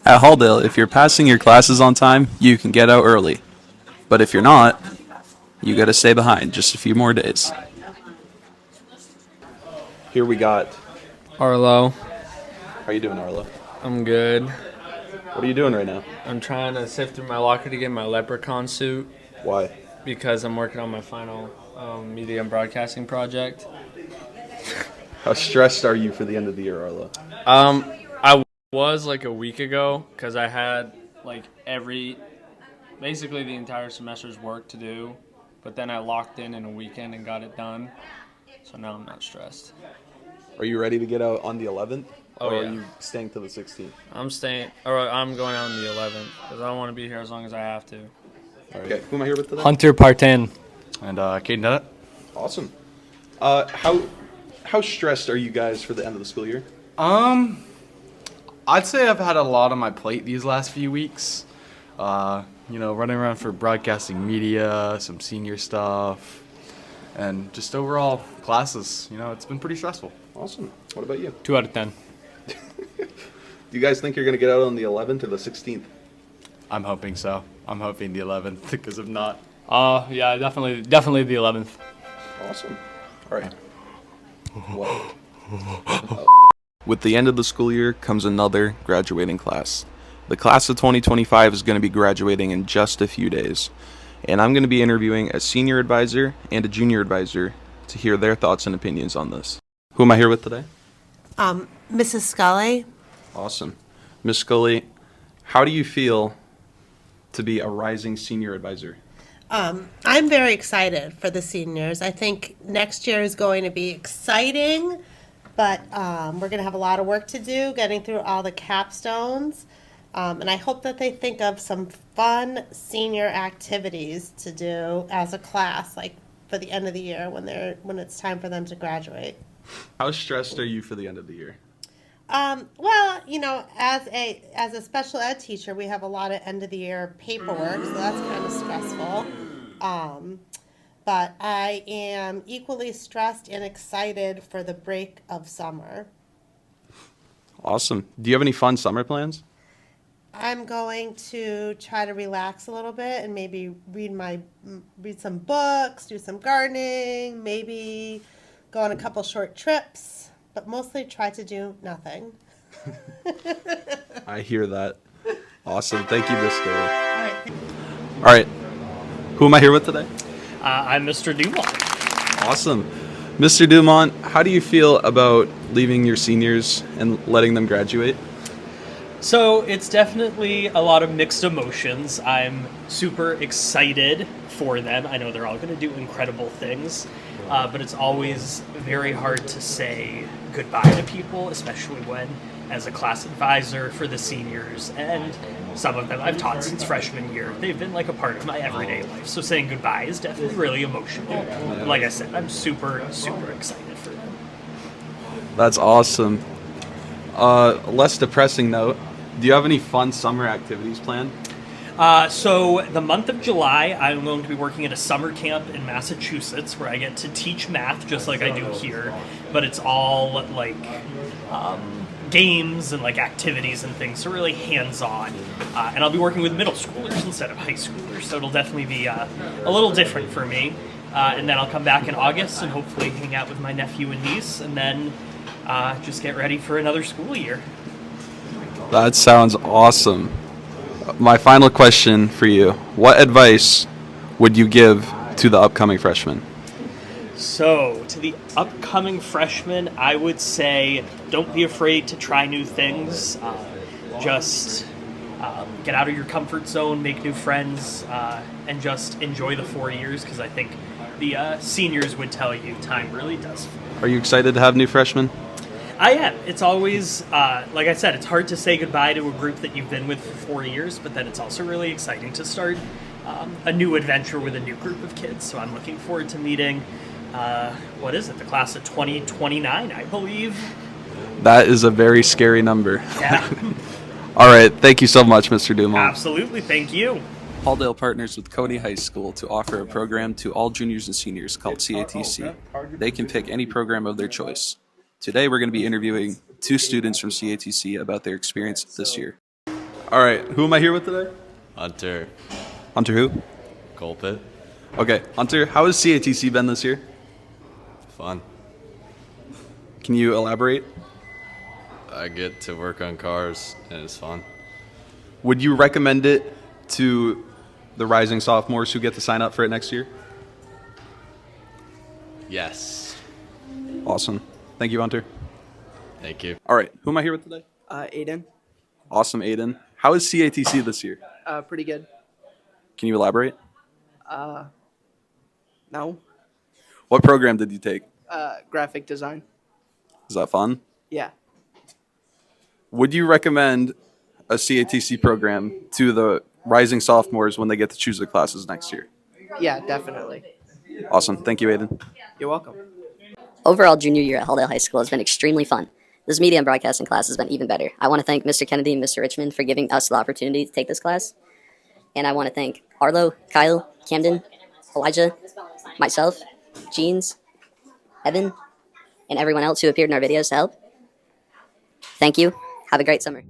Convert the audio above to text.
At Halldale, if you're passing your classes on time, you can get out early. But if you're not, you gotta stay behind just a few more days. Here we got. Arlo, How you doing, Arlo? I'm good. What are you doing right now? I'm trying to sift through my locker to get my leprechaun suit Why? because I'm working on my final media and broadcasting project. How stressed are you for the end of the year, Arlo? I was like a week ago because I had like basically the entire semester's work to do, but then I locked in a weekend and got it done. So now I'm not stressed. Are you ready to get out on the 11th? Oh, or yeah. are you staying till the 16th? I'm going out on the 11th because I don't want to be here as long as I have to. Okay, who am I here with today? Hunter Partain. And Caden Dennett. Awesome. How stressed are you guys for the end of the school year? I'd say I've had a lot on my plate these last few weeks. Running around for broadcasting media, some senior stuff, and just overall classes. It's been pretty stressful. Awesome. What about you? 2 out of 10. Do you guys think you're going to get out on the 11th or the 16th? I'm hoping so. I'm hoping the 11th because if not, Yeah, definitely the 11th. Awesome. All right. What? With the end of the school year comes another graduating class. The class of 2025 is going to be graduating in just a few days. And I'm going to be interviewing a senior advisor and a junior advisor to hear their thoughts and opinions on this. Who am I here with today? Mrs. Scully. Awesome. Miss Scully, how do you feel to be a rising senior advisor? I'm very excited for the seniors. I think next year is going to be exciting, but we're going to have a lot of work to do getting through all the capstones. And I hope that they think of some fun senior activities to do as a class, like for the end of the year when it's time for them to graduate. How stressed are you for the end of the year? Well, as a special ed teacher, we have a lot of end of the year paperwork, so that's kind of stressful. But I am equally stressed and excited for the break of summer. Awesome. Do you have any fun summer plans? I'm going to try to relax a little bit and maybe read some books, do some gardening, maybe go on a couple short trips, but mostly try to do nothing. I hear that. Awesome. Thank you, Miss Scully. All right. All right. Who am I here with today? I'm Mr. Dumont. Awesome. Mr. Dumont, how do you feel about leaving your seniors and letting them graduate? So it's definitely a lot of mixed emotions. I'm super excited for them. I know they're all going to do incredible things, but it's always very hard to say goodbye to people, especially when, as a class advisor for the seniors, and some of them I've taught since freshman year, they've been like a part of my everyday life. So saying goodbye is definitely really emotional. And like I said, I'm super, super excited for them. That's awesome. Less depressing note. Do you have any fun summer activities planned? So the month of July, I'm going to be working at a summer camp in Massachusetts where I get to teach math just like I do here, but it's all like games and like activities and things, so really hands-on. And I'll be working with middle schoolers instead of high schoolers, so it'll definitely be a little different for me. And then I'll come back in August and hopefully hang out with my nephew and niece, and then just get ready for another school year. That sounds awesome. My final question for you. What advice would you give to the upcoming freshmen? So, to the upcoming freshmen, I would say don't be afraid to try new things. Just get out of your comfort zone, make new friends, and just enjoy the 4 years, because I think the seniors would tell you time really does. Are you excited to have new freshmen? I am. It's always, like I said, it's hard to say goodbye to a group that you've been with for 4 years, but then it's also really exciting to start a new adventure with a new group of kids. So I'm looking forward to meeting, the class of 2029, I believe. That is a very scary number. Yeah. All right. Thank you so much, Mr. Dumont. Absolutely. Thank you. Halldale partners with Cody High School to offer a program to all juniors and seniors called CATC. They can pick any program of their choice. Today we're going to be interviewing 2 students from CATC about their experience this year. All right, who am I here with today? Hunter Hunter who? Colpit. Okay, Hunter, how has CATC been this year? Fun. Can you elaborate? I get to work on cars and it's fun. Would you recommend it to the rising sophomores who get to sign up for it next year? Yes. Awesome. Thank you, Hunter. Thank you. All right, who am I here with today? Aiden. Awesome, Aiden. How is CATC this year? Pretty good. Can you elaborate? No. What program did you take? Graphic design. Is that fun? Yeah. Would you recommend a CATC program to the rising sophomores when they get to choose their classes next year? Yeah, definitely. Awesome. Thank you, Aiden. You're welcome. Overall, junior year at Halldale High School has been extremely fun. This media and broadcasting class has been even better. I want to thank Mr. Kennedy and Mr. Richmond for giving us the opportunity to take this class. And I want to thank Arlo, Kyle, Camden, Elijah, myself, Jeans, Evan, and everyone else who appeared in our videos to help. Thank you. Have a great summer.